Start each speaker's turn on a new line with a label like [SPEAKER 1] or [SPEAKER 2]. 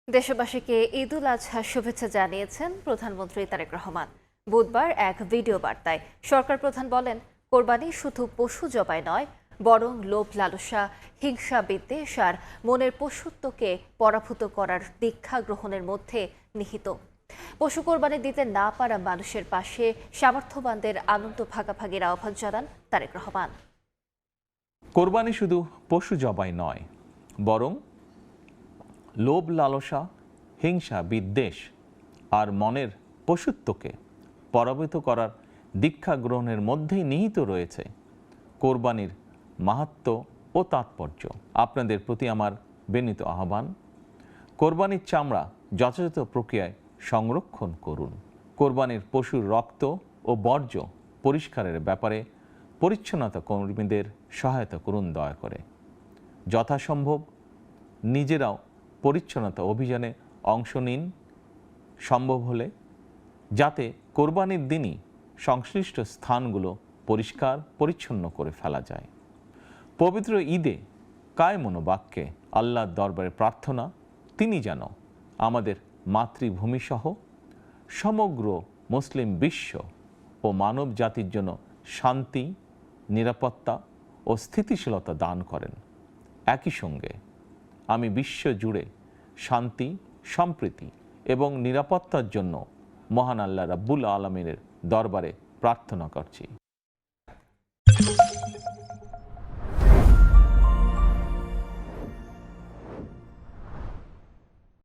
[SPEAKER 1] দেশবাসীকে ঈদুল আজহার শুভেচ্ছা জানিয়েছেন প্রধানমন্ত্রী তারেক রহমান। বুধবার এক ভিডিও বার্তায় সরকার প্রধান বলেন, কোরবানি শুধু পশু জবাই নয়, বরং লোভ লালসা, হিংসা বিদ্বেষ আর মনের পশুত্বকে পরাভূত করার দীক্ষা গ্রহণের মধ্যে নিহিত। পশু কোরবানি দিতে না পারা মানুষের পাশে সামর্থ্যবানদের আনন্দ ভাগাভাগির আহ্বান জানান তারেক রহমান।
[SPEAKER 2] কোরবানি শুধু পশু জবাই নয়, বরং লোভ লালসা, হিংসা বিদ্বেষ আর মনের পশুত্বকে পরাভূত করার দীক্ষা গ্রহণের মধ্যেই নিহিত রয়েছে কোরবানির মাহাত্ম্য ও তাৎপর্য। আপনাদের প্রতি আমার বিনীত আহ্বান, কোরবানির চামড়া যথাযথ প্রক্রিয়ায় সংরক্ষণ করুন। কোরবানির পশুর রক্ত ও বর্জ্য পরিষ্কারের ব্যাপারে পরিচ্ছন্নতা কর্মীদের সহায়তা করুন দয়া করে। যথাসম্ভব নিজেরাও পরিচ্ছন্নতা অভিযানে অংশ নিন সম্ভব হলে, যাতে কোরবানির দিনই সংশ্লিষ্ট স্থানগুলো পরিষ্কার পরিচ্ছন্ন করে ফেলা যায়। পবিত্র ঈদে কায় মনোবাক্যে আল্লাহর দরবারে প্রার্থনা, তিনি যেন আমাদের মাতৃভূমিসহ সমগ্র মুসলিম বিশ্ব ও মানব জাতির জন্য শান্তি, নিরাপত্তা ও স্থিতিশীলতা দান করেন। একই সঙ্গে আমি বিশ্ব জুড়ে শান্তি, সম্প্রীতি এবং নিরাপত্তার জন্য মহান আল্লাহ রাব্বুল আলামিনের দরবারে প্রার্থনা করছি।